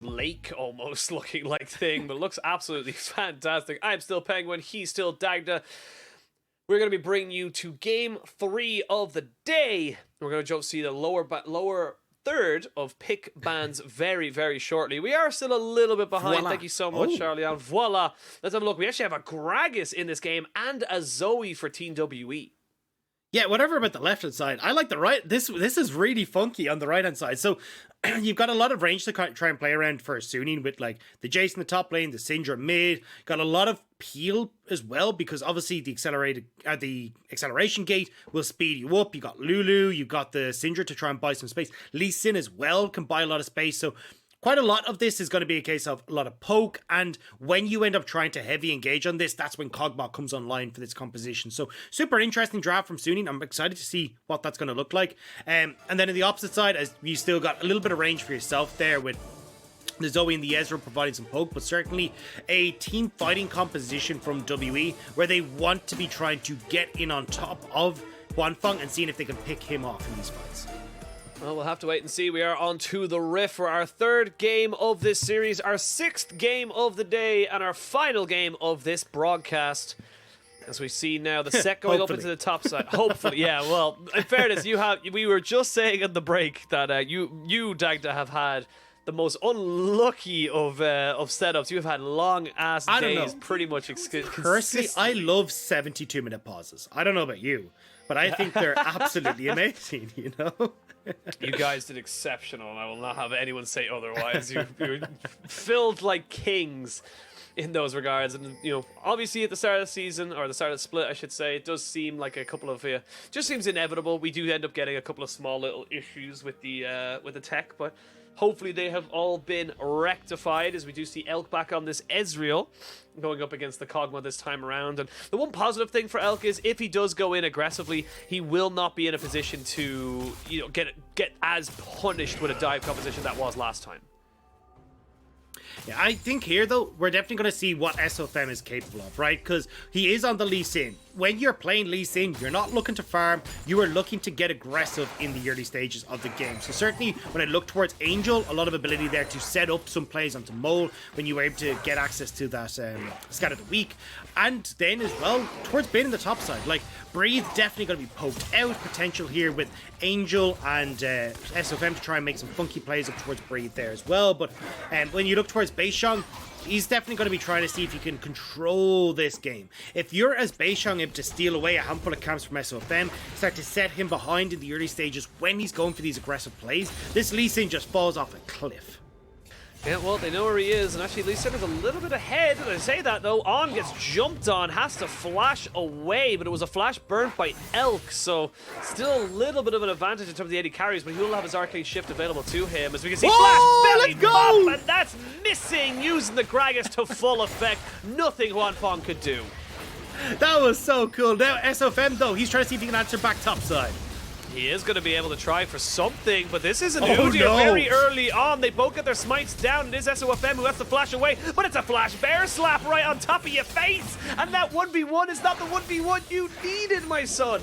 lake almost looking like thing, but it looks absolutely fantastic. I'm still Penguin, he's still Dagda. We're going to be bringing you to game 3 of the day. We're going to see the lower third of pick bans very, very shortly. We are still a little bit behind. Voila. Thank you so much, Charlie. And voila. Let's have a look. We actually have a Gragas in this game and a Zoe for Team WE. Yeah, whatever about the left-hand side. I like the right. This is really funky on the right-hand side. So you've got a lot of range to try and play around for Suning with like the Jace in the top lane, the Syndra mid. Got a lot of peel as well because obviously the acceleration gate will speed you up. You got Lulu, you got the Syndra to try and buy some space. Lee Sin as well can buy a lot of space. So quite a lot of this is going to be a case of a lot of poke, and when you end up trying to heavy engage on this, that's when Cogbot comes online for this composition. So super interesting draft from Suning. I'm excited to see what that's going to look like. And then in the opposite side, as you still got a little bit of range for yourself there with the Zoe and the Ezra providing some poke, but certainly a team fighting composition from WE where they want to be trying to get in on top of Huanfeng and seeing if they can pick him off in these fights. Well, we'll have to wait and see. We are on to the Rift for our 3rd game of this series, our 6th game of the day, and our final game of this broadcast. As we see now, the set going up into the top side. Hopefully, yeah. Well, in fairness, we were just saying in the break that you Dagda, have had the most unlucky of setups. You've had long ass days, pretty much. Personally, I love 72-minute pauses. I don't know about you, but I think they're absolutely amazing. You know. You guys did exceptional, and I will not have anyone say otherwise. You were filled like kings in those regards. And, you know, obviously at the start of the season, or the start of the split, I should say, it does seem like a couple of, just seems inevitable. We do end up getting a couple of small little issues with the tech, but hopefully they have all been rectified, as we do see Elk back on this Ezreal going up against the Kog'Maw this time around. And the one positive thing for Elk is if he does go in aggressively, he will not be in a position to, you know, get as punished with a dive composition that was last time. Yeah, I think here, though, we're definitely going to see what SOFM is capable of, right? Because he is on the Lee Sin. When you're playing Lee Sin, you're not looking to farm. You are looking to get aggressive in the early stages of the game. So certainly, when I look towards Angel, a lot of ability there to set up some plays onto Mole when you were able to get access to that Scat of the Week. And then as well, towards Bin in the top side. Like, Breathe definitely going to be poked out. Potential here with Angel and SOFM to try and make some funky plays up towards Breathe there as well. But when you look towards Beishang, he's definitely going to be trying to see if he can control this game. If you're as Beishang able to steal away a handful of camps from SOFM, start to set him behind in the early stages when he's going for these aggressive plays, this Lee Sin just falls off a cliff. Yeah, well, they know where he is, and actually Lee Sin is a little bit ahead. And I say that, though, On gets jumped on, has to flash away, but it was a flash burnt by Elk, so still a little bit of an advantage in terms of the AD carries, but he will have his Arcane Shift available to him. As we can see, flash belly bump, and that's missing, using the Gragas to full effect. Nothing Huanfeng could do. That was so cool. Now, SOFM, though, he's trying to see if he can answer back topside. He is going to be able to try for something, but this is an Udyr very early on. They both get their smites down. It is SOFM who has to flash away, but it's a flash bear slap right on top of your face. And that 1v1 is not the 1v1 you needed, my son.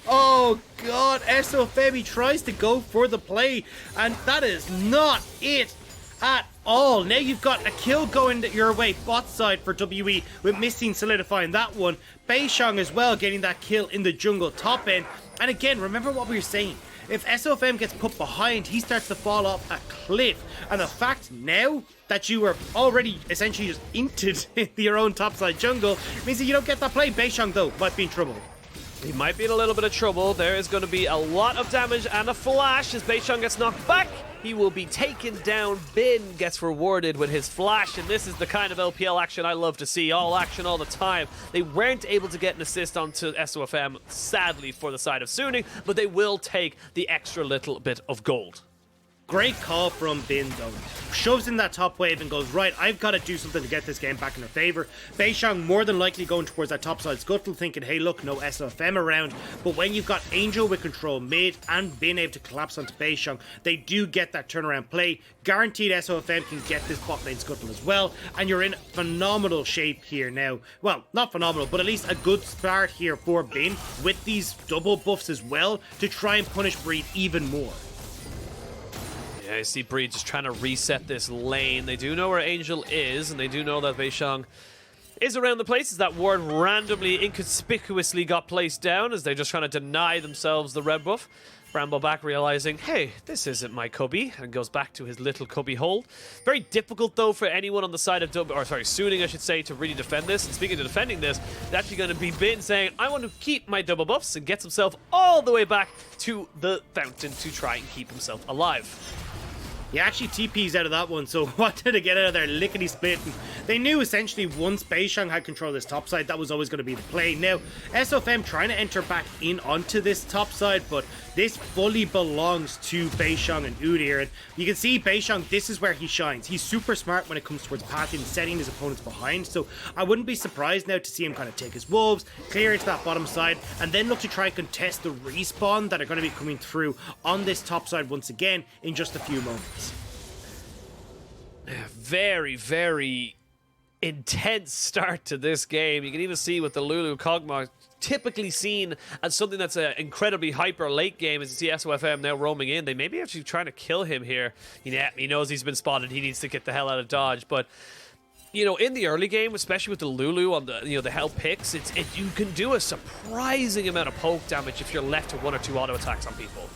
Oh god, SOFM, he tries to go for the play, and that is not it at all. Now you've got a kill going your way bot side for WE with Missing solidifying that one. Beishang as well getting that kill in the jungle top end. And again, remember what we were saying. If SOFM gets put behind, he starts to fall off a cliff. And the fact now that you were already essentially just inted in your own topside jungle means that you don't get that play. Beishang, though, might be in trouble. He might be in a little bit of trouble. There is going to be a lot of damage and a flash as Beishang gets knocked back. He will be taken down. Bin gets rewarded with his flash, and this is the kind of LPL action I love to see. All action all the time. They weren't able to get an assist onto SOFM, sadly, for the side of Suning, but they will take the extra little bit of gold. Great call from Bin, though. Shoves in that top wave and goes, right, I've got to do something to get this game back in her favor. Beishang more than likely going towards that topside scuttle, thinking, hey, look, no SFM around. But when you've got Angel with control mid and Bin able to collapse onto Beishang, they do get that turnaround play. Guaranteed SOFM can get this bot lane scuttle as well. And you're in phenomenal shape here now. Well, not phenomenal, but at least a good start here for Bin with these double buffs as well to try and punish Breed even more. Yeah, I see Breed just trying to reset this lane. They do know where Angel is, and they do know that Beishang is around the place as that ward randomly, inconspicuously got placed down as they're just trying to deny themselves the red buff. Bramble back realizing, hey, this isn't my cubby, and goes back to his little cubby hold. Very difficult, though, for anyone on the side of Suning, I should say, to really defend this. And speaking of defending this, it's actually going to be Bin saying, I want to keep my double buffs, and gets himself all the way back to the fountain to try and keep himself alive. He actually TPs out of that one, so wanted to get out of there lickety-split. They knew essentially once Beishang had control of this top side, that was always going to be the play. Now, SOFM trying to enter back in onto this top side, but this fully belongs to Beishang and Udyr. And you can see Beishang, this is where he shines. He's super smart when it comes towards pathing and setting his opponents behind, so I wouldn't be surprised now to see him kind of take his wolves, clear into that bottom side, and then look to try and contest the respawn that are going to be coming through on this top side once again in just a few moments. Very, very intense start to this game. You can even see with the Lulu Kog'Maw typically seen as something that's an incredibly hyper late game. As you see SOFM now roaming in, they may be actually trying to kill him here. Yeah, he knows he's been spotted. He needs to get the hell out of Dodge. But you know, in the early game, especially with the Lulu on the the hell picks, you can do a surprising amount of poke damage if you're left with 1 or 2 auto attacks on people.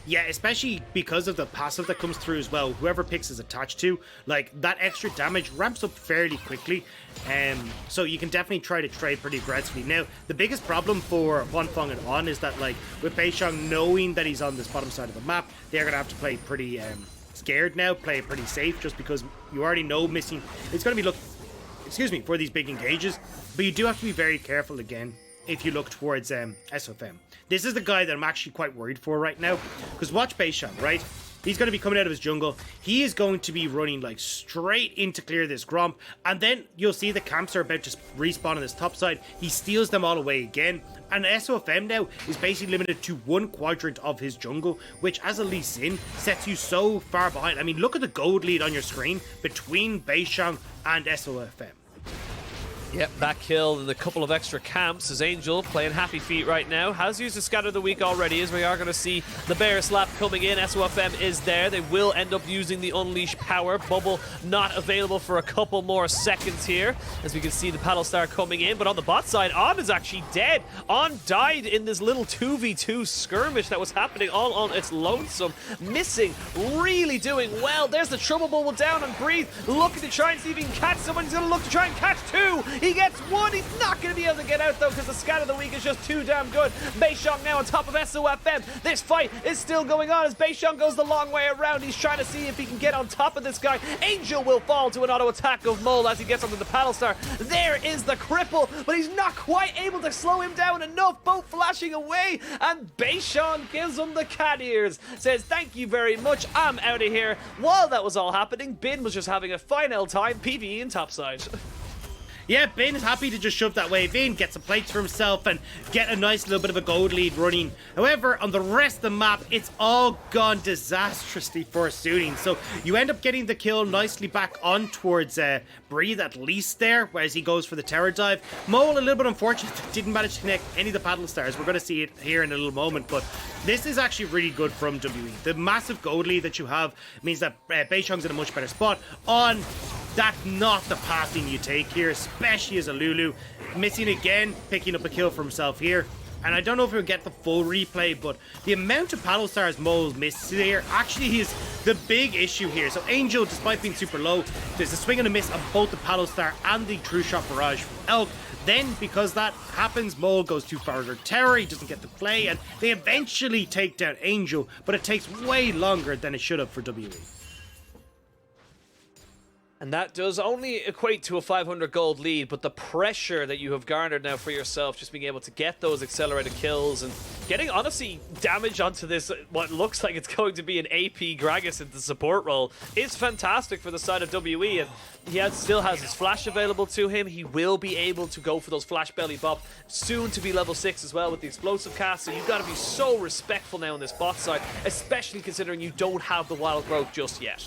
Yeah, especially because of the passive that comes through as well. Whoever picks is attached to, like, that extra damage ramps up fairly quickly. So you can definitely try to trade pretty aggressively. Now, the biggest problem for Huanfeng and On is that, like, with Beishang knowing that he's on this bottom side of the map, they're going to have to play pretty scared now, play pretty safe, just because you already know missing. It's going to be for these big engages. But you do have to be very careful again if you look towards SOFM. This is the guy that I'm actually quite worried for right now. Because watch Beishang, right? He's going to be coming out of his jungle. He is going to be running like straight in to clear this Gromp. And then you'll see the camps are about to respawn on this top side. He steals them all away again. And SOFM now is basically limited to 1 quadrant of his jungle, which as a Lee Sin sets you so far behind. I mean, look at the gold lead on your screen between Beishang and SOFM. Yep, that kill and a couple of extra camps as Angel playing happy feet right now. Has used the Scatter of the Week already, as we are going to see the Bear Slap coming in. SOFM is there. They will end up using the Unleash power. Bubble not available for a couple more seconds here, as we can see the Paddle Star coming in. But on the bot side, On is actually dead. On died in this little 2v2 skirmish that was happening all on its lonesome. Missing, really doing well. There's the Trouble Bubble down and Breathe. Looking to try and see if he can catch someone. He's going to look to try and catch 2. He gets 1. He's not going to be able to get out, though, because the Scat of the Week is just too damn good. Beishang now on top of SOFM. This fight is still going on as Beishang goes the long way around. He's trying to see if he can get on top of this guy. Angel will fall to an auto attack of Mole as he gets onto the Paddle Star. There is the cripple, but he's not quite able to slow him down enough. Both flashing away, and Beishang gives him the cat ears. Says, thank you very much, I'm out of here. While that was all happening, Bin was just having a fine old time PvE in topside. Yeah, Bin is happy to just shove that wave in, get some plates for himself, and get a nice little bit of a gold lead running. However, on the rest of the map, it's all gone disastrously for Suning. So you end up getting the kill nicely back on towards Breathe at least there, whereas he goes for the tower dive. Mole, a little bit unfortunate, didn't manage to connect any of the paddle stars. We're going to see it here in a little moment, but this is actually really good from WE. The massive gold lead that you have means that Beishang's in a much better spot. On That's not the pathing you take here, especially as a Lulu. Missing again, picking up a kill for himself here. And I don't know if we'll get the full replay, but the amount of paddle stars Mole misses here actually is the big issue here. So Angel, despite being super low, there's a swing and a miss on both the paddle star and the true shot barrage from Elk. Then, because that happens, Mole goes too far under terror, he doesn't get the play, and they eventually take down Angel, but it takes way longer than it should have for WE. And that does only equate to a 500 gold lead, but the pressure that you have garnered now for yourself, just being able to get those accelerated kills and getting, honestly, damage onto this, what looks like it's going to be an AP Gragas into support role, is fantastic for the side of WE. And he still has his flash available to him. He will be able to go for those flash belly bop, soon to be level 6 as well with the explosive cast. So you've got to be so respectful now on this bot side, especially considering you don't have the wild growth just yet.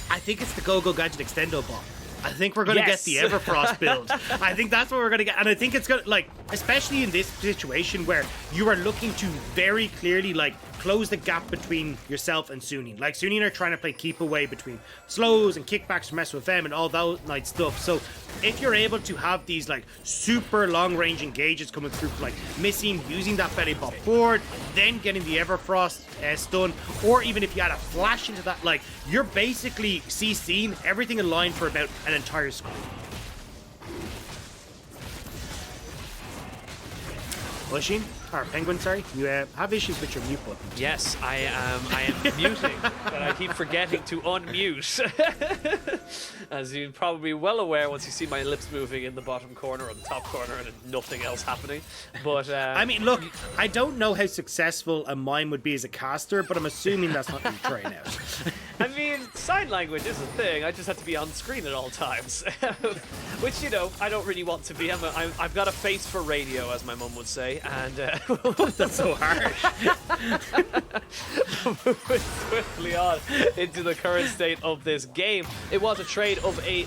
I think it's the Go-Go Gadget Extendo bot. I think we're going to get the Everfrost build. I think that's what we're going to get. And I think it's going to, like, especially in this situation where you are looking to very clearly, like, close the gap between yourself and Sunin. Like, Sunin are trying to play keep away between slows and kickbacks from SOFM and all that nice stuff. So if you're able to have these like super long range engages coming through, like missing, using that belly bop forward, then getting the Everfrost stun, or even if you add a flash into that, like, you're basically CCing everything in line for about an entire squad. Pushing, or Penguin, sorry, you have issues with your mute button. Yes, I am muting, but I keep forgetting to unmute. As you're probably well aware once you see my lips moving in the bottom corner or the top corner and nothing else happening. But I mean, look, I don't know how successful a mime would be as a caster, but I'm assuming that's not what you're trying out. I mean, sign language is a thing. I just have to be on screen at all times, which, you know, I don't really want to be. I've got a face for radio, as my mum would say, and that's so harsh. Moving swiftly on into the current state of this game, it was a trade of a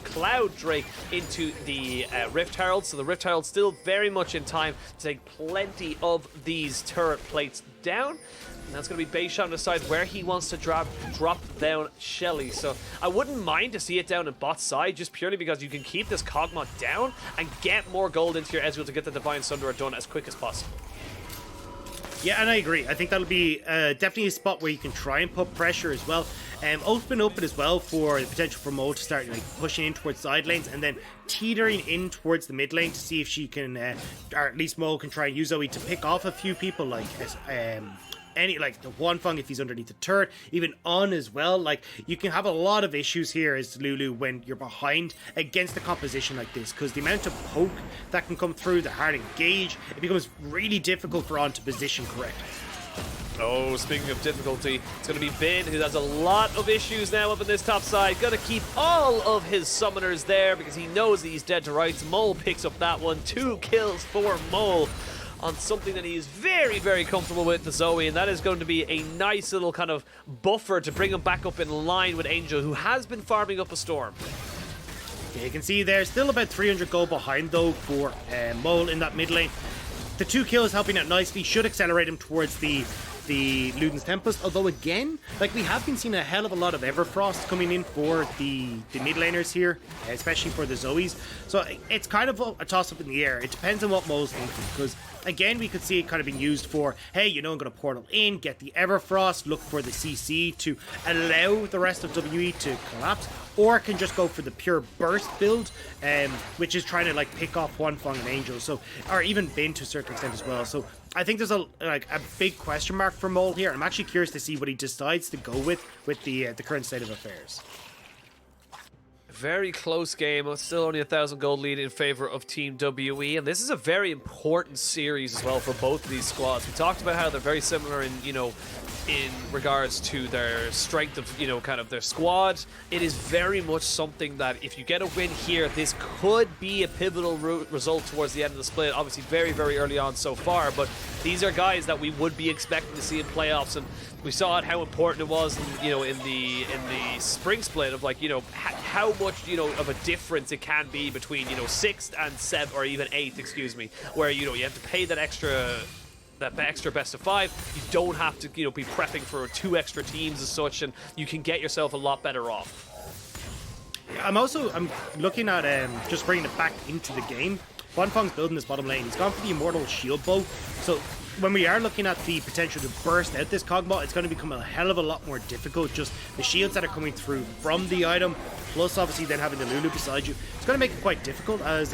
Cloud Drake into the Rift Herald. So the Rift Herald still very much in time to take plenty of these turret plates down. And that's going to be Bayshot on the side where he wants to drop down Shelly. So I wouldn't mind to see it down in bot side, just purely because you can keep this Cogmod down and get more gold into your Ezreal to get the Divine Sunderer done as quick as possible. Yeah, and I agree. I think that'll be definitely a spot where you can try and put pressure as well. O's been open as well for the potential for Mo to start like pushing in towards side lanes and then teetering in towards the mid lane to see if she can, or at least Mo can try and use Zoe to pick off a few people like like the Wanfeng if he's underneath the turret, even On as well. Like, you can have a lot of issues here as Lulu when you're behind against a composition like this, because the amount of poke that can come through, the hard engage, it becomes really difficult for On to position correctly. Oh, speaking of difficulty, it's going to be Bin, who has a lot of issues now up in this top side. Going to keep all of his summoners there because he knows that he's dead to rights. Mole picks up that one. 2 kills for Mole on something that he is very, very comfortable with, the Zoe, and that is going to be a nice little kind of buffer to bring him back up in line with Angel, who has been farming up a Storm. Yeah, you can see there's still about 300 gold behind, though, for Mole in that mid lane. The 2 kills helping out nicely, should accelerate him towards the Luden's Tempest, although again, like, we have been seeing a hell of a lot of Everfrost coming in for the mid laners here, especially for the Zoes, so it's kind of a toss-up in the air. It depends on what Mo's thinking, because again, we could see it kind of being used for, hey, you know, I'm going to portal in, get the Everfrost, look for the CC to allow the rest of WE to collapse, or it can just go for the pure burst build, which is trying to like pick off Wanfeng and Angel, so, or even Bin to a certain extent as well. So I think there's a big question mark for Mole here. I'm actually curious to see what he decides to go with the current state of affairs. Very close game. Still only 1,000 gold lead in favor of Team WE, and this is a very important series as well for both of these squads. We talked about how they're very similar in, you know, in regards to their strength of, you know, kind of their squad. It is very much something that if you get a win here, this could be a pivotal result towards the end of the split. Obviously very, very early on so far, but these are guys that we would be expecting to see in playoffs, and we saw it how important it was, you know, in the spring split of, like, you know, how much, you know, of a difference it can be between, you know, 6th and 7th, or even 8th, excuse me, where, you know, you have to pay that extra best of 5. You don't have to, you know, be prepping for 2 extra teams as such, and you can get yourself a lot better off. I'm looking at just bringing it back into the game. Wanfeng's building this bottom lane. He's gone for the Immortal Shield Bow, so when we are looking at the potential to burst out this Cogmod, it's going to become a hell of a lot more difficult. Just the shields that are coming through from the item, plus obviously then having the Lulu beside you, it's going to make it quite difficult as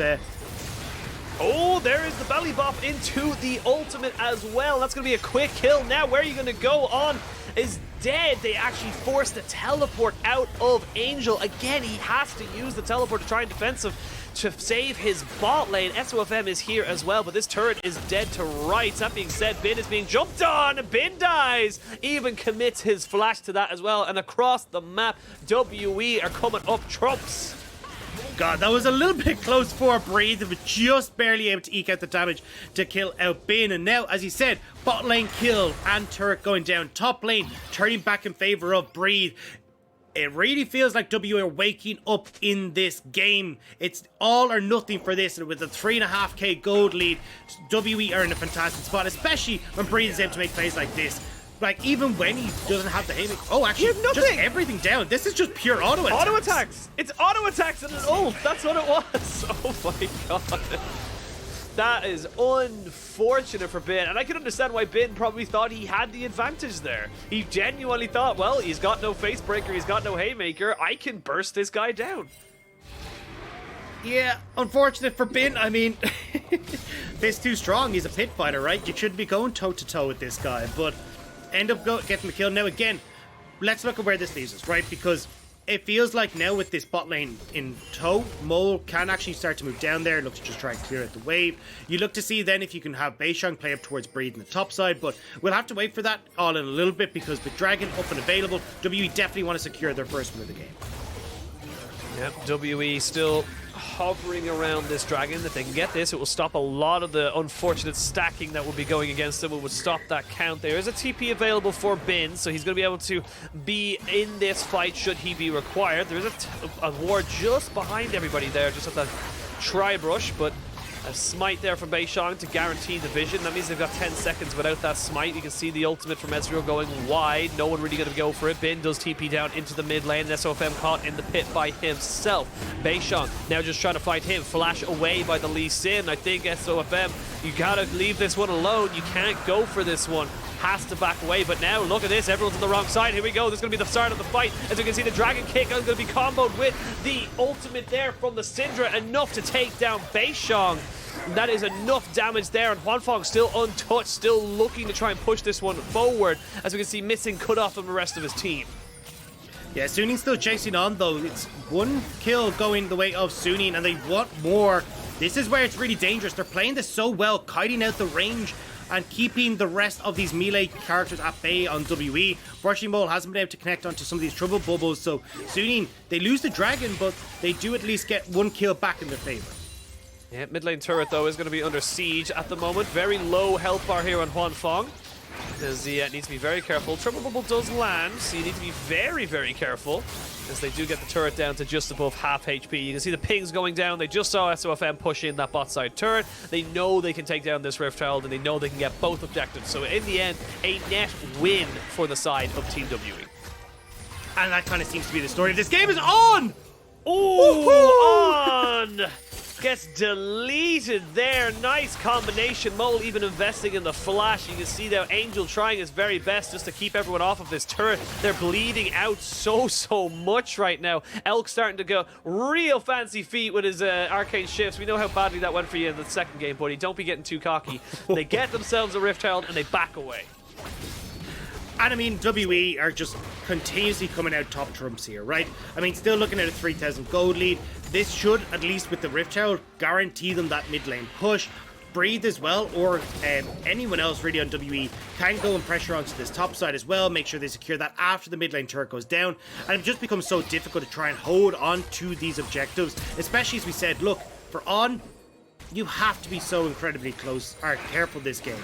oh, there is the belly bop into the ultimate as well. That's going to be a quick kill. Now, where are you going to go? On is dead. They actually forced the teleport out of Angel. Again, he has to use the teleport to try and defensive to save his bot lane. SOFM is here as well, but this turret is dead to rights. That being said, Bin is being jumped on. Bin dies. Even commits his flash to that as well. And across the map, WE are coming up trumps. God, that was a little bit close for Breathe, but just barely able to eke out the damage to kill out Bin. And now, as he said, bot lane kill and turret going down. Top lane turning back in favor of Breathe. It really feels like W are waking up in this game. It's all or nothing for this, and with a 3.5k gold lead, WE are in a fantastic spot, especially when Breeze is able to make plays like this. Like, even when he doesn't have the haymaker. Oh, actually, just everything down. This is just pure auto attacks. Auto attacks! It's auto attacks and an ult! That's what it was! Oh my god. That is unfortunate for Bin, and I can understand why Bin probably thought he had the advantage there. He genuinely thought, well, he's got no face breaker, he's got no haymaker, I can burst this guy down. Yeah, unfortunate for Bin. I mean, this too strong. He's a pit fighter, right? You shouldn't be going toe-to-toe with this guy, but end up getting the kill. Now, again, let's look at where this leaves us, right? Because it feels like now with this bot lane in tow, Mole can actually start to move down there. Look to just try and clear out the wave. You look to see then if you can have Beishang play up towards Breed in the top side, but we'll have to wait for that all in a little bit because with Dragon up and available, WE definitely want to secure their first win of the game. Yep, WE still hovering around this Dragon. If they can get this, it will stop a lot of the unfortunate stacking that will be going against them. It would stop that count. There is a TP available for Bin, so he's going to be able to be in this fight should he be required. There is a ward just behind everybody there, just at that tri-brush, but a smite there from Beishang to guarantee the vision. That means they've got 10 seconds without that smite. You can see the ultimate from Ezreal going wide. No one really going to go for it. Bin does TP down into the mid lane. SOFM caught in the pit by himself. Beishang now just trying to fight him. Flash away by the Lee Sin. I think SOFM, you got to leave this one alone. You can't go for this one. Has to back away, but now look at this. Everyone's on the wrong side. Here we go. This is going to be the start of the fight. As you can see, the Dragon Kick is going to be comboed with the ultimate there from the Syndra. Enough to take down Beishang. That is enough damage there, and Huanfeng still untouched, still looking to try and push this one forward. As we can see, missing cut off from the rest of his team. Yeah, Suning still chasing on though. It's one kill going the way of Suning, and they want more. This is where it's really dangerous. They're playing this so well, kiting out the range and keeping the rest of these melee characters at bay on WE. Brushing Mole hasn't been able to connect onto some of these trouble bubbles, so Suning, they lose the Dragon, but they do at least get one kill back in their favor. Yeah, mid lane turret though is going to be under siege at the moment. Very low health bar here on Huanfeng. As he needs to be very careful. Triple bubble does land, so you need to be very, very careful as they do get the turret down to just above half HP. You can see the pings going down. They just saw SOFM push in that bot side turret. They know they can take down this Rift Herald, and they know they can get both objectives. So in the end, a net win for the side of Team WE. And that kind of seems to be the story of this game. Is on! Oh, on! Gets deleted there. Nice combination. Mole even investing in the flash. You can see now Angel trying his very best just to keep everyone off of this turret. They're bleeding out so much right now. Elk starting to go real fancy feet with his arcane shifts. We know how badly that went for you in the second game, buddy. Don't be getting too cocky. They get themselves a Rift Herald and they back away. And I mean, WE are just continuously coming out top trumps here, right? I mean, still looking at a 3,000 gold lead. This should, at least with the Rift Herald, guarantee them that mid lane push. Breathe as well, or anyone else really on WE can go and pressure onto this top side as well. Make sure they secure that after the mid lane turret goes down. And it just becomes so difficult to try and hold on to these objectives, especially as we said, look, for On, you have to be so incredibly close or careful this game.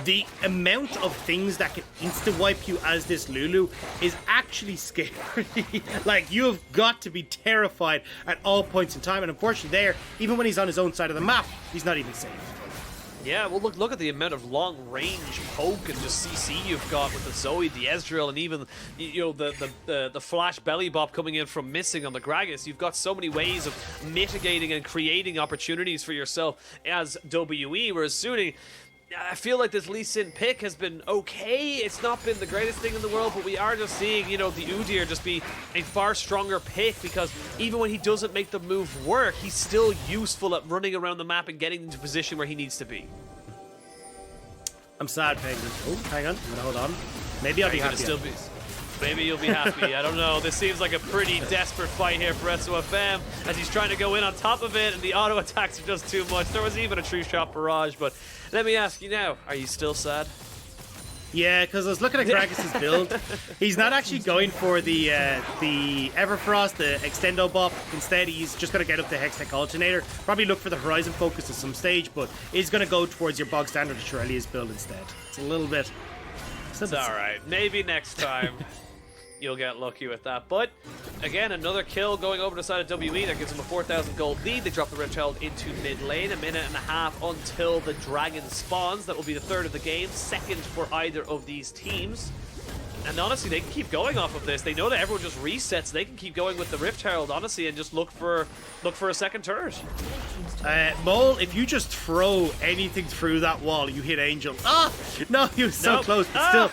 The amount of things that can insta-wipe you as this Lulu is actually scary. Like, you have got to be terrified at all points in time. And unfortunately there, even when he's on his own side of the map, he's not even safe. Yeah, well, look at the amount of long-range poke and just CC you've got with the Zoe, the Ezreal, and even the flash belly bop coming in from missing on the Gragas. You've got so many ways of mitigating and creating opportunities for yourself as WE, whereas Suni, I feel like this Lee Sin pick has been okay. It's not been the greatest thing in the world, but we are just seeing, the Udyr just be a far stronger pick, because even when he doesn't make the move work, he's still useful at running around the map and getting into position where he needs to be. I'm sad, Penguin. Oh, hang on. I'm gonna hold on. Maybe I'll be happy. Maybe you'll be happy. I don't know. This seems like a pretty desperate fight here for SOFM as he's trying to go in on top of it, and the auto attacks are just too much. There was even a true shot barrage, but let me ask you now, are you still sad? Yeah, because I was looking at Gragas' build. He's not actually going for the Everfrost, the Extendo Bop. Instead, he's just going to get up the Hextech Alternator. Probably look for the Horizon Focus at some stage, but he's going to go towards your bog standard Shirelia's build instead. It's a little bit... It's alright. Maybe next time. you'll get lucky with that. But again, another kill going over the side of WE. That gives them a 4,000 gold lead. They drop the Rift Herald into mid lane. A minute and a half until the dragon spawns. That will be the third of the game. Second for either of these teams. And honestly, they can keep going off of this. They know that everyone just resets. They can keep going with the Rift Herald, honestly, and just look for a second turret. Mole, if you just throw anything through that wall, you hit Angel. Ah! No, he was so close, but still.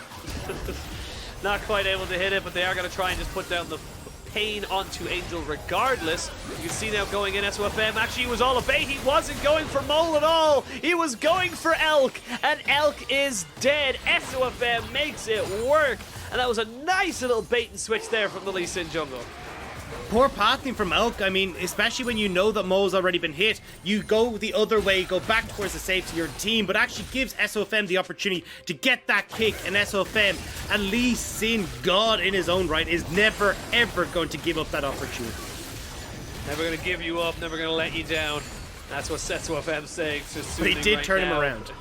Not quite able to hit it, but they are going to try and just put down the pain onto Angel regardless. You can see now going in SOFM. Actually, he was all a bait. He wasn't going for Mole at all. He was going for Elk, and Elk is dead. SOFM makes it work. And that was a nice little bait and switch there from the Lee Sin jungle. Poor pathing from Elk. I mean, especially when you know that Mo's already been hit, you go the other way, go back towards the safety of your team, but actually gives SOFM the opportunity to get that kick. And SOFM, and Lee Sin, God in his own right, is never ever going to give up that opportunity. Never going to give you up, never going to let you down. That's what SOFM's saying. But he did turn him around.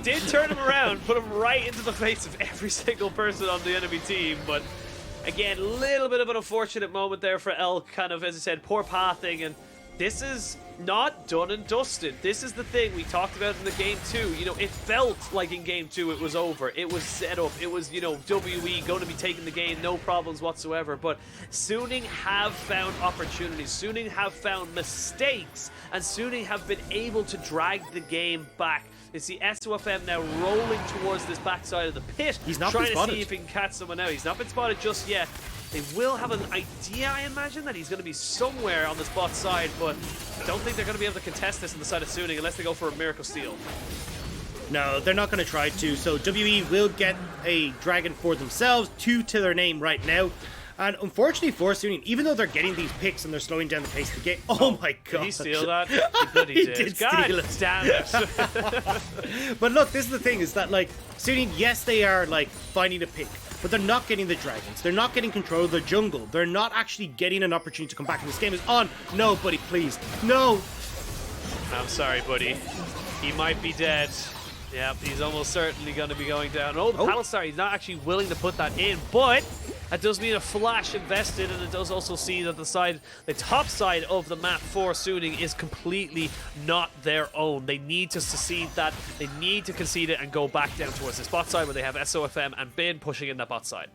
Did turn him around, put him right into the face of every single person on the enemy team, but again, a little bit of an unfortunate moment there for Elk, kind of, as I said, poor pathing, and this is not done and dusted. This is the thing we talked about in the game 2. You know, it felt like in game 2 it was over. It was set up. It was, you know, WE going to be taking the game, no problems whatsoever. But Suning have found opportunities. Suning have found mistakes. And Suning have been able to drag the game back. You see SOFM now rolling towards this backside of the pit. He's not trying been to spotted. see if he can catch someone out. He's not been spotted just yet. They will have an idea, I imagine, that he's going to be somewhere on this bot side, but I don't think they're going to be able to contest this on the side of Suning unless they go for a Miracle Steal. No, they're not going to try to. So WE will get a dragon for themselves, 2 to their name right now. And unfortunately for Suning, even though they're getting these picks and they're slowing down the pace of the game, oh my god. Did he steal that? He bloody He did. did God steal it. damn it. But look, this is the thing, is that like Suning, yes, they are like finding a pick, but they're not getting the dragons. They're not getting control of the jungle. They're not actually getting an opportunity to come back. And this game is on. No, buddy, please. No. I'm sorry, buddy. He might be dead. Yep, he's almost certainly going to be going down. Oh, the paddle star, he's not actually willing to put that in, but that does mean a flash invested, and it does also see that the top side of the map for Suning is completely not their own. They need to secede that, they need to concede it and go back down towards this bot side where they have SOFM and Bin pushing in that bot side.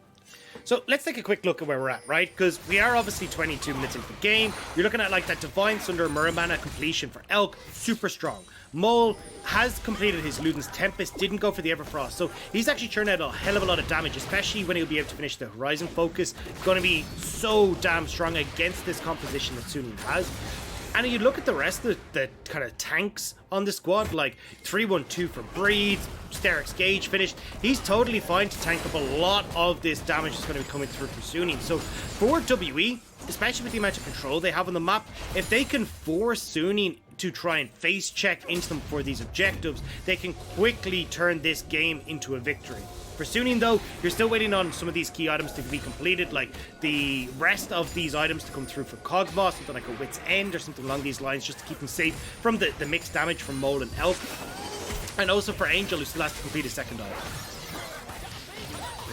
So let's take a quick look at where we're at, right? Because we are obviously 22 minutes into the game. You're looking at like that Divine Sunder Muramana completion for Elk, super strong. Mole has completed his Luden's Tempest, didn't go for the Everfrost, so he's actually churned out a hell of a lot of damage, especially when he'll be able to finish the Horizon Focus. Going to be so damn strong against this composition that Suning has. And you look at the rest of the kind of tanks on the squad, like 312 for Breed, Sterix Gage finished. He's totally fine to tank up a lot of this damage that's going to be coming through from Suning. So for WE, especially with the amount of control they have on the map, if they can force Suning to try and face check into them for these objectives, they can quickly turn this game into a victory. For Suning though, you're still waiting on some of these key items to be completed, like the rest of these items to come through for Cogboss, something like a Wit's End or something along these lines, just to keep them safe from the mixed damage from Mole and Elk. And also for Angel, who still has to complete his second item.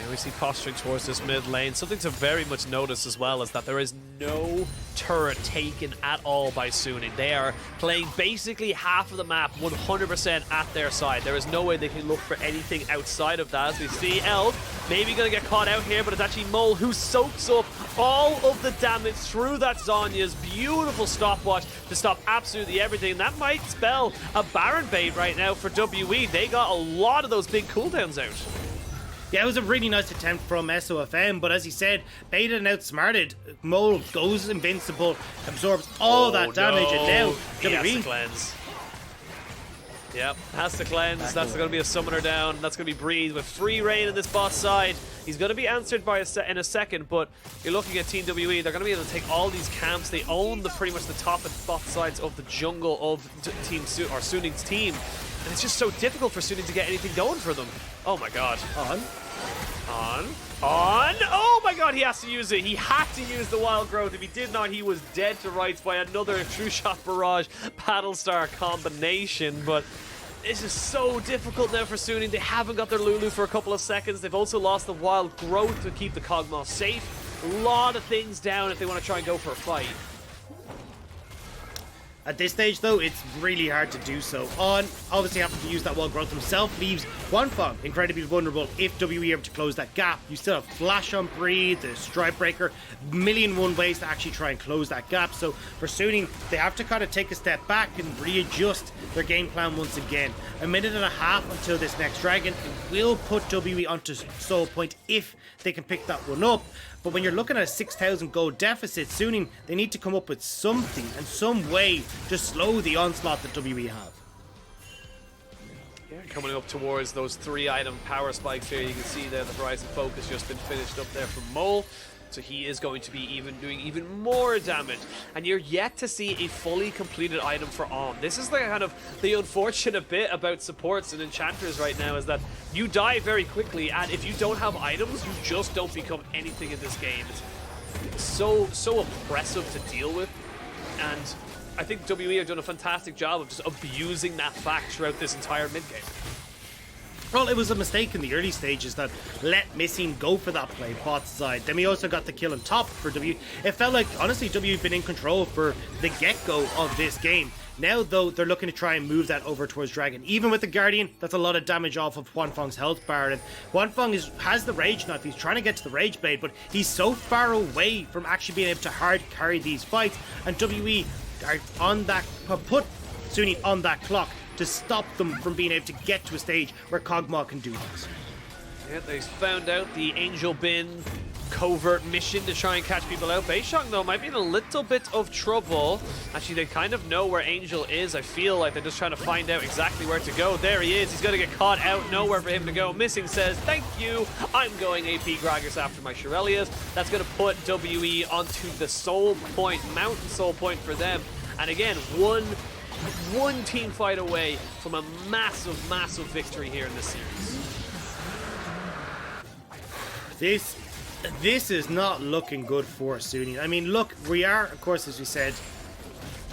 We see posturing towards this mid lane. Something to very much notice as well is that there is no turret taken at all by Suning. They are playing basically half of the map 100% at their side. There is no way they can look for anything outside of that. As we see Elk maybe going to get caught out here, but it's actually Mole who soaks up all of the damage through that Zonya's beautiful stopwatch to stop absolutely everything. That might spell a Baron bait right now for WE. They got a lot of those big cooldowns out. Yeah, it was a really nice attempt from SOFM, but as he said, baited and outsmarted. Mole goes invincible, absorbs all that damage, and now he has to WE. cleanse. Yep, has to cleanse. That's going to be a summoner down. That's going to be Breathe with free reign in this boss side. He's going to be answered by in a second, but you're looking at Team WE. They're going to be able to take all these camps. They own pretty much the top and bottom sides of the jungle of Team Suning's team. And it's just so difficult for Suning to get anything going for them. Oh my god. On. Oh my god, he has to use it. He had to use the Wild Growth. If he did not, he was dead to rights by another True Shot Barrage Paddle Star combination. But This is so difficult now for Suning. They haven't got their Lulu for a couple of seconds. They've also lost the wild growth to keep the Kog'Maw safe. A lot of things down if they want to try and go for a fight. At this stage, though, it's really hard to do so. On obviously having to use that wall growth himself leaves Wanfeng incredibly vulnerable if WE able to close that gap. You still have Flash on Breed, the Stripe Breaker, million and one ways to actually try and close that gap. So for Suning, they have to kind of take a step back and readjust their game plan once again. A minute and a half until this next dragon. It will put WE onto Soul Point if they can pick that one up. But when you're looking at a 6,000 gold deficit, Suning, they need to come up with something and some way to slow the onslaught that WE have. Yeah, coming up towards those 3-item power spikes here, you can see there the Horizon Focus just been finished up there from Mole. So he is going to be doing even more damage. And you're yet to see a fully completed item for Om. This is the kind of the unfortunate bit about supports and enchanters right now, is that you die very quickly, and if you don't have items, you just don't become anything in this game. It's so oppressive to deal with. And I think WE have done a fantastic job of just abusing that fact throughout this entire mid-game. Well, it was a mistake in the early stages that let Missing go for that play bot side. Then we also got the kill on top for W. It felt like, honestly, W have been in control for the get-go of this game. Now, though, they're looking to try and move that over towards Dragon. Even with the Guardian, that's a lot of damage off of Wanfeng's health bar. And Wanfeng has the Rage Knife. He's trying to get to the Rage Blade, but he's so far away from actually being able to hard carry these fights. And WE are on that, put Suning on that clock to stop them from being able to get to a stage where Kog'Maw can do this. Yeah, they found out the Angel Bin covert mission to try and catch people out. Beishang, though, might be in a little bit of trouble. Actually, they kind of know where Angel is. I feel like they're just trying to find out exactly where to go. There he is. He's going to get caught out. Nowhere for him to go. Missing says, thank you. I'm going AP Gragas after my Shirelias. That's going to put WE onto the Soul Point, Mountain Soul Point for them. And again, one team fight away from a massive victory here in this series. This is not looking good for Suning. I mean, look, we are, of course, as we said,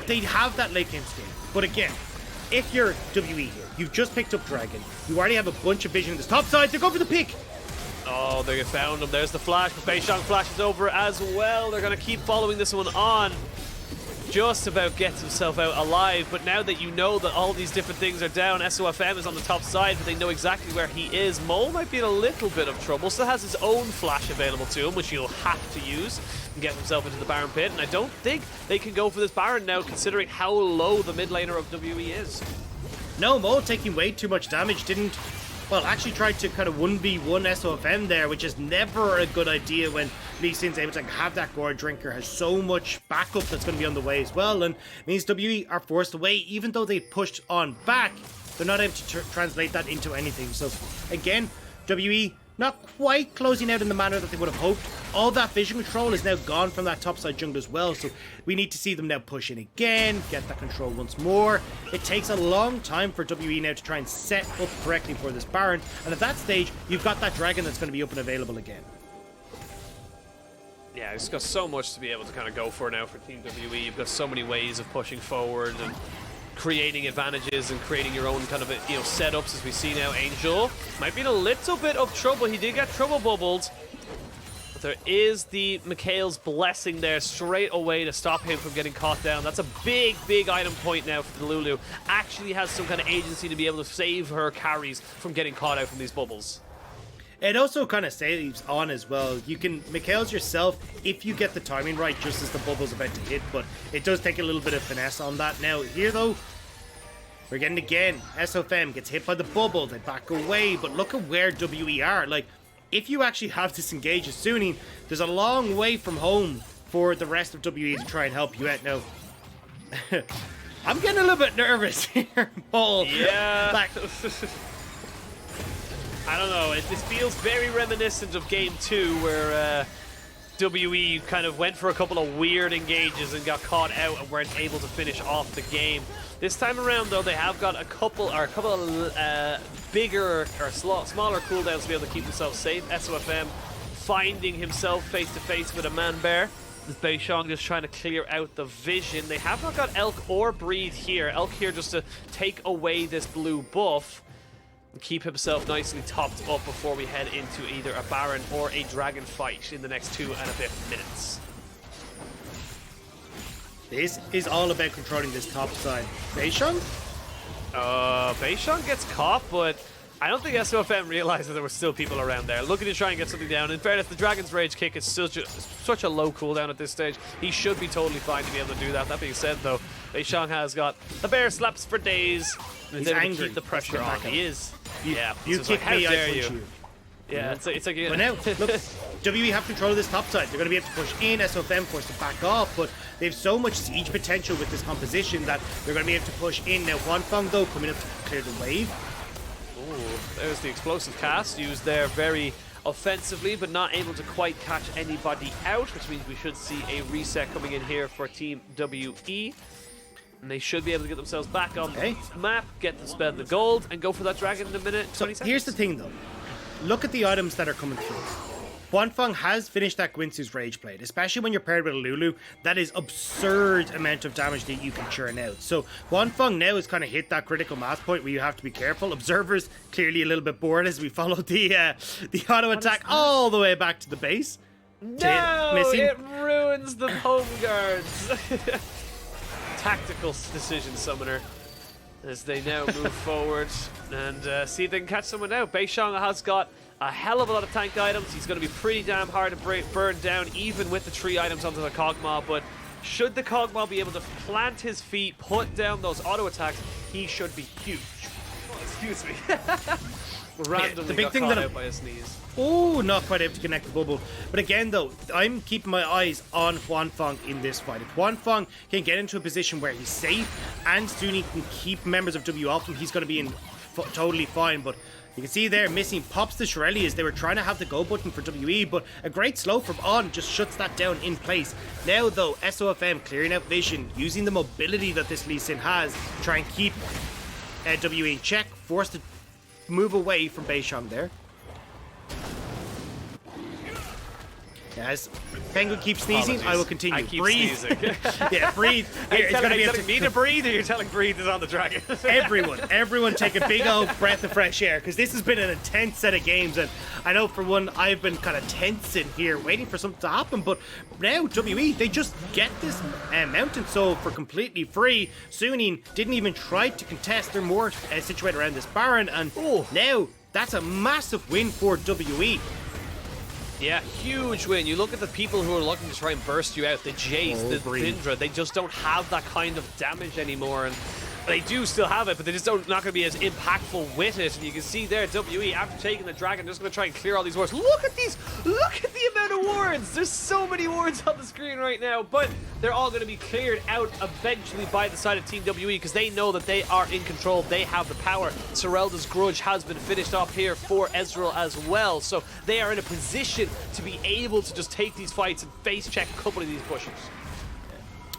they have that late game skill. But again, if you're WE here, you've just picked up Dragon, you already have a bunch of vision in this top side, they go for the pick. Oh, they found him. There's the flash, but Beishang flashes over as well. They're going to keep following this one on. Just about gets himself out alive, but now that you know that all these different things are down, SOFM is on the top side, but they know exactly where he is. Mole might be in a little bit of trouble, still has his own flash available to him, which he'll have to use and get himself into the Baron pit, and I don't think they can go for this Baron now, considering how low the mid laner of WE is. No, Mole taking way too much damage, actually tried to kind of 1v1 SOFM there, which is never a good idea when Lee Sin's able to have that Gourd Drinker, has so much backup that's going to be on the way as well, and means WE are forced away. Even though they pushed on back, they're not able to translate that into anything. So again, WE not quite closing out in the manner that they would have hoped. All that vision control is now gone from that topside jungle as well, so we need to see them now push in again, get that control once more. It takes a long time for WE now to try and set up correctly for this Baron, and at that stage, you've got that Dragon that's going to be up and available again. Yeah, it's got so much to be able to kind of go for now for Team WE. You've got so many ways of pushing forward and creating advantages and creating your own kind of setups, as we see now. Angel might be in a little bit of trouble. He did get trouble bubbled, but there is the Mikhail's blessing there straight away to stop him from getting caught down. That's a big item point now for the Lulu. Actually has some kind of agency to be able to save her carries from getting caught out from these bubbles. It also kind of saves on as well. You can Mikhail's yourself if you get the timing right just as the bubble's about to hit, but it does take a little bit of finesse on that. Now, here though, we're getting again. SOFM gets hit by the bubble, they back away, but look at where WE are. Like, if you actually have this engage as Suning, there's a long way from home for the rest of WE to try and help you out. Now, I'm getting a little bit nervous here, Paul. Yeah. Like, I don't know, this feels very reminiscent of Game 2, where WE kind of went for a couple of weird engages and got caught out and weren't able to finish off the game. This time around, though, they have got a couple of bigger or smaller cooldowns to be able to keep themselves safe. SOFM finding himself face-to-face with a man-bear. Beishang just trying to clear out the vision. They have not got Elk or Breathe here. Elk here just to take away this blue buff and keep himself nicely topped up before we head into either a Baron or a Dragon fight in the next 2 and a bit minutes. This is all about controlling this top side. Beishang? Beishang gets caught, but I don't think SOFM realized that there were still people around there looking to try and get something down. In fairness, the Dragon's Rage kick is such a low cooldown at this stage. He should be totally fine to be able to do that. That being said, though, Beishang has got the bear slaps for days. He's angry. To keep the pressure on. He is. Yeah. You kick me, I punch you. Yeah, it's like But now, look, WE have control of this top side. They're going to be able to push in. SOFM forced to back off, but they have so much siege potential with this composition that they're going to be able to push in. Now, Huanfeng, though, coming up to clear the wave. Ooh, there's the explosive cast used there very offensively, but not able to quite catch anybody out, which means we should see a reset coming in here for Team WE. And they should be able to get themselves back on the map, get to spend the gold, and go for that dragon in a minute, 20 seconds. Here's the thing, though. Look at the items that are coming through. Huanfeng has finished that Guinsoo's Rage Blade, especially when you're paired with a Lulu. That is absurd amount of damage that you can churn out. So Huanfeng now has kind of hit that critical mass point where you have to be careful. Observers clearly a little bit bored as we follow the auto attack all the way back to the base. No, it ruins the home guards. Tactical decision, Summoner, as they now move forward and see if they can catch someone out. Beishang has got a hell of a lot of tank items. He's going to be pretty damn hard to burn down, even with the 3 items onto the Kog'Maw. But should the Kog'Maw be able to plant his feet, put down those auto attacks, he should be huge. Oh, excuse me. Randomly the big got thing caught that out by a sneeze. Oh, not quite able to connect the bubble. But again, though, I'm keeping my eyes on Huanfeng in this fight. If Huanfeng can get into a position where he's safe and Suni can keep members of W off him, he's going to be in totally fine. But you can see there, missing pops the Shirelli as they were trying to have the go button for WE, but a great slow from On just shuts that down in place. Now, though, SOFM clearing out vision, using the mobility that this Lee Sin has to try and keep WE in check, forced to move away from Beishang there. As Penguin keeps sneezing, I will continue. I keep breathe. sneezing. Yeah, breathe. Are you telling me to breathe, or you're telling breathe is on the dragon? Everyone take a big old breath of fresh air, because this has been an intense set of games, and I know for one, I've been kind of tense in here, waiting for something to happen, but now WE, they just get this Mountain Soul for completely free. Suning didn't even try to contest. They're more situated around this Baron, and now that's a massive win for WE. Yeah, huge win. You look at the people who are looking to try and burst you out, the Jace, the Vindra, they just don't have that kind of damage anymore. And they do still have it, but they just not going to be as impactful with it. And you can see there, WE, after taking the dragon, just going to try and clear all these wards. Look at these! Look at the amount of wards! There's so many wards on the screen right now, but they're all going to be cleared out eventually by the side of Team WE because they know that they are in control. They have the power. Serelda's Grudge has been finished off here for Ezreal as well, so they are in a position to be able to just take these fights and face check a couple of these pushes.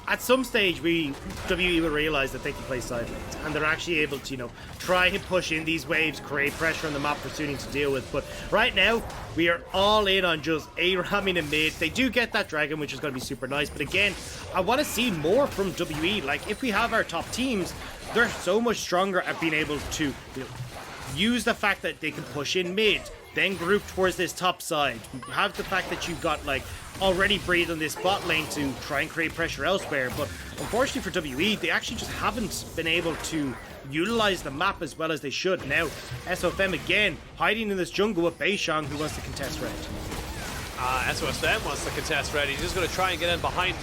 At some stage, WE will realize that they can play side lanes, and they're actually able to, try and push in these waves, create pressure on the map for Suning to deal with. But right now, we are all in on just A-ramming in mid. They do get that dragon, which is going to be super nice. But again, I want to see more from WE. Like, if we have our top teams, they're so much stronger at being able to use the fact that they can push in mid, then group towards this top side. Have the fact that you've got, already breathed on this bot lane to try and create pressure elsewhere, but unfortunately for WE, they actually just haven't been able to utilize the map as well as they should. Now, SOFM again, hiding in this jungle with Beishang, who wants to contest red. SOFM wants to contest red. He's just going to try and get in behind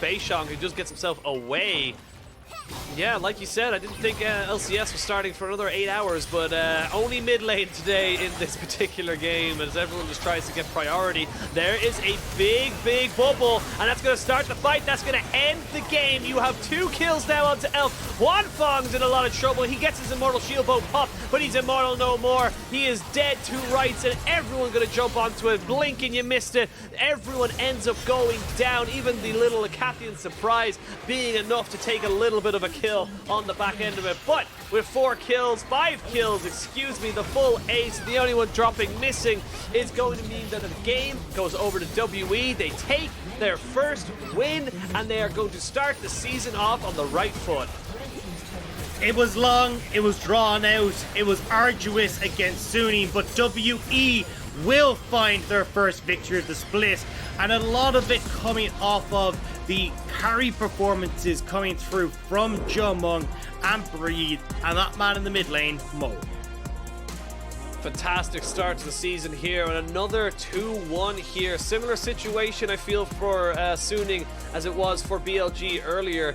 Beishang, who just gets himself away. Yeah, like you said, I didn't think LCS was starting for another 8 hours, but only mid lane today in this particular game as everyone just tries to get priority. There is a big, big bubble, and that's going to start the fight. That's going to end the game. You have 2 kills now onto Elk. Huanfeng's in a lot of trouble. He gets his Immortal Shield Bow pop, but he's immortal no more. He is dead to rights, and everyone's going to jump onto it. Blink and you missed it. Everyone ends up going down, even the little Acathian surprise being enough to take a little bit of a kill on the back end of it. But with 5 kills, the full ace, the only one dropping missing is going to mean that the game goes over to WE. They take their first win, and they are going to start the season off on the right foot. It was long, it was drawn out, it was arduous against Sunni, but WE will find their first victory of the split, and a lot of it coming off of the carry performances coming through from Jomung and Breathe, and that man in the mid lane, Mo. Fantastic start to the season here, and another 2-1 here. Similar situation, I feel, for Suning as it was for BLG earlier.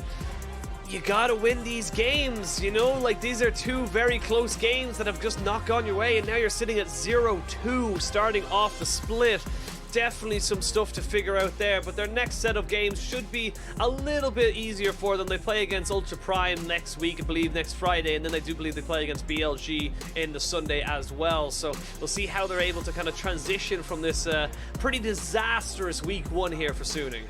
You gotta win these games, you know? Like, these are two very close games that have just not gone your way, and now you're sitting at 0-2 starting off the split. Definitely some stuff to figure out there, but their next set of games should be a little bit easier for them. They play against Ultra Prime next week, I believe next Friday, and then I do believe they play against BLG in the Sunday as well. So we'll see how they're able to kind of transition from this pretty disastrous week 1 here for Suning.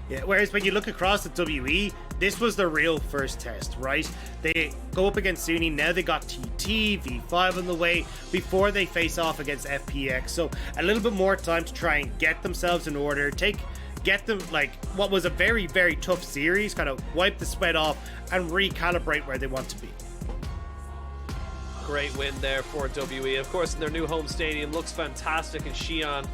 Yeah, whereas when you look across at WE, this was their real first test, right? They go up against Sunni, now they got TT, V5 on the way before they face off against FPX. So a little bit more time to try and get themselves in order, get them, like, what was a very, very tough series, kind of wipe the sweat off and recalibrate where they want to be. Great win there for WE. Of course, in their new home stadium, looks fantastic, and Xi'an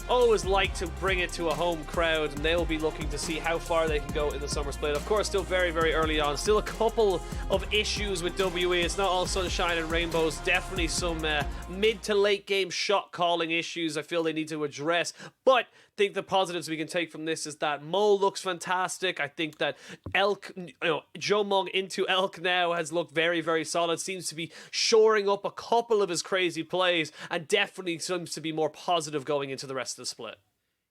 always like to bring it to a home crowd, and they'll be looking to see how far they can go in the summer split. Of course, still very, very early on. Still a couple of issues with WE. It's not all sunshine and rainbows. Definitely some mid to late game shot calling issues I feel they need to address. But I think the positives we can take from this is that Mo looks fantastic. I think that Elk, Jomung into Elk now has looked very, very solid. Seems to be shoring up a couple of his crazy plays, and definitely seems to be more positive going into the rest of the split.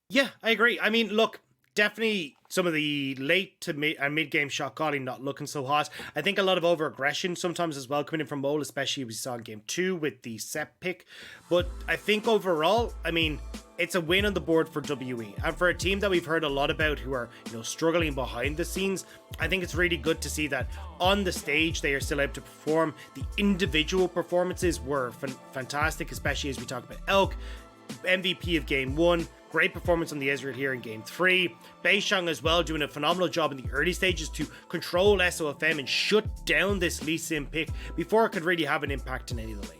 Yeah, I agree. I mean, look, definitely some of the late to mid game shot calling not looking so hot. I think a lot of over aggression sometimes as well coming in from Mole, especially we saw in game 2 with the set pick. But I think overall, I mean, it's a win on the board for WE, and for a team that we've heard a lot about who are, struggling behind the scenes, I think it's really good to see that on the stage they are still able to perform. The individual performances were fantastic, especially as we talk about Elk, MVP of game 1. Great performance on the Ezreal here in game 3. Beishang as well, doing a phenomenal job in the early stages to control SOFM and shut down this Lee Sin pick before it could really have an impact in any of the lanes.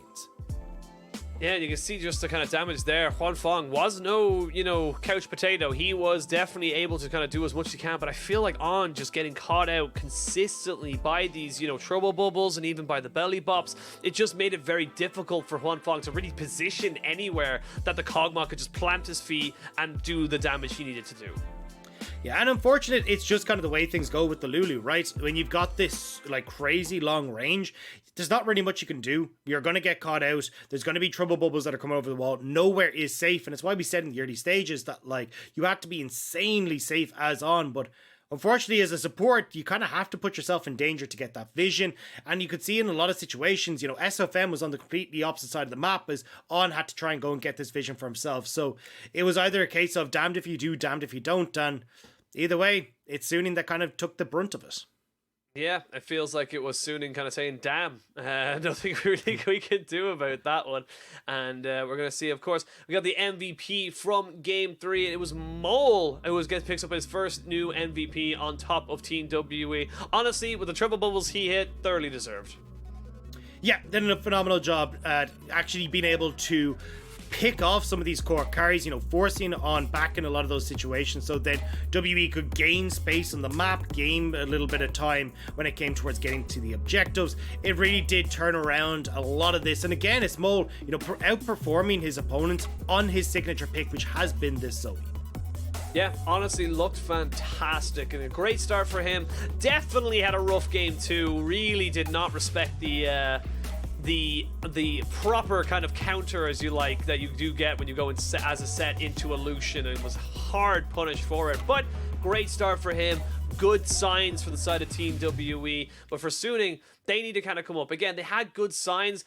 Yeah, you can see just the kind of damage there. Huanfeng was no, couch potato. He was definitely able to kind of do as much as he can, but I feel like On just getting caught out consistently by these, trouble bubbles and even by the belly bops, it just made it very difficult for Huanfeng to really position anywhere that the Kog'Maw could just plant his feet and do the damage he needed to do. Yeah, and unfortunate, it's just kind of the way things go with the Lulu, right? When you've got this like crazy long range, there's not really much you can do. You're going to get caught out. There's going to be trouble bubbles that are coming over the wall. Nowhere is safe, and it's why we said in the early stages that like you have to be insanely safe as On, but unfortunately, as a support, you kind of have to put yourself in danger to get that vision. And you could see in a lot of situations, SFM was on the completely opposite side of the map as On had to try and go and get this vision for himself. So it was either a case of damned if you do, damned if you don't. And either way, it's Suning that kind of took the brunt of it. Yeah, it feels like it was Suning kind of saying, damn, nothing really we could do about that one. And we're going to see, of course, we got the MVP from Game 3. It was Mole who picks up his first new MVP on top of Team WE. Honestly, with the triple bubbles he hit, thoroughly deserved. Yeah, did a phenomenal job at actually being able to pick off some of these core carries, forcing On back in a lot of those situations so that WE could gain space on the map, gain a little bit of time when it came towards getting to the objectives. It really did turn around a lot of this. And again, it's Mole, outperforming his opponents on his signature pick, which has been this Zoe. Yeah, honestly looked fantastic and a great start for him. Definitely had a rough game too. Really did not respect the proper kind of counter, as you like, that you do get when you go as a set into a Lucian, and was hard punished for it. But great start for him. Good signs for the side of Team WE. But for Suning, they need to kind of come up. Again, they had good signs.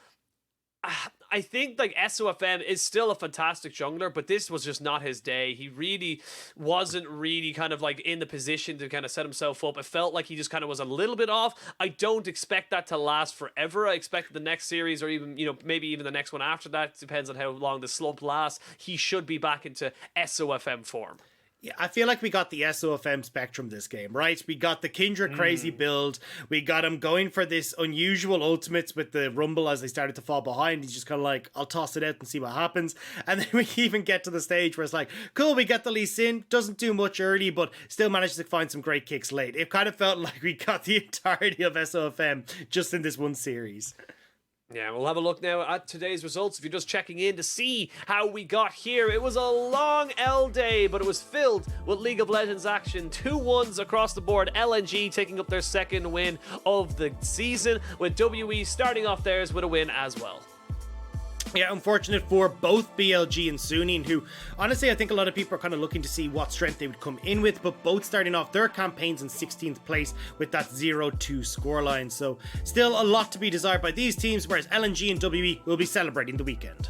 I think like SOFM is still a fantastic jungler, but this was just not his day. He really wasn't kind of like in the position to kind of set himself up. It felt like he just kind of was a little bit off. I don't expect that to last forever. I expect the next series, or even, maybe even the next one after that, depends on how long the slump lasts, he should be back into SOFM form. Yeah, I feel like we got the SOFM spectrum this game, right? We got the Kindred crazy build. We got him going for this unusual ultimates with the Rumble as they started to fall behind. He's just kind of like, I'll toss it out and see what happens. And then we even get to the stage where it's like, cool, we get the Lee Sin. Doesn't do much early, but still manages to find some great kicks late. It kind of felt like we got the entirety of SOFM just in this one series. Yeah, we'll have a look now at today's results. If you're just checking in to see how we got here, it was a long L day, but it was filled with League of Legends action. 2-1s across the board. LNG taking up their second win of the season, with WE starting off theirs with a win as well. Yeah, unfortunate for both BLG and Suning, who honestly I think a lot of people are kind of looking to see what strength they would come in with, but both starting off their campaigns in 16th place with that 0-2 scoreline. So still a lot to be desired by these teams, whereas LNG and WE will be celebrating the weekend.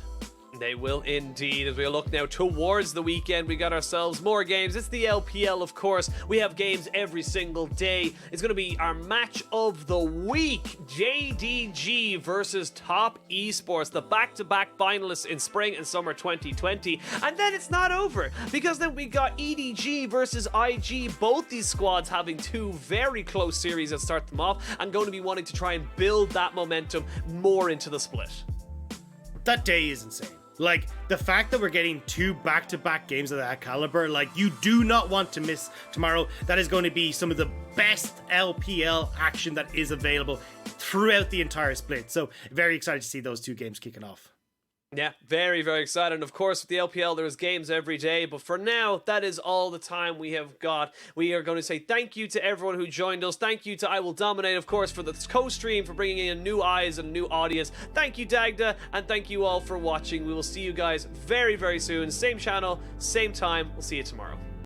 They will indeed. As we look now towards the weekend, we got ourselves more games. It's the LPL, of course. We have games every single day. It's going to be our match of the week. JDG versus Top Esports, the back-to-back finalists in spring and summer 2020. And then it's not over, because then we got EDG versus IG. Both these squads having two very close series that start them off, and going to be wanting to try and build that momentum more into the split. That day is insane. Like, the fact that we're getting two back-to-back games of that caliber, like, you do not want to miss tomorrow. That is going to be some of the best LPL action that is available throughout the entire split. So, very excited to see those two games kicking off. Yeah, very, very excited. And of course, with the LPL, there's games every day. But for now, that is all the time we have got. We are going to say thank you to everyone who joined us. Thank you to I Will Dominate, of course, for the co-stream, for bringing in new eyes and a new audience. Thank you, Dagda, and thank you all for watching. We will see you guys very, very soon. Same channel, same time. We'll see you tomorrow.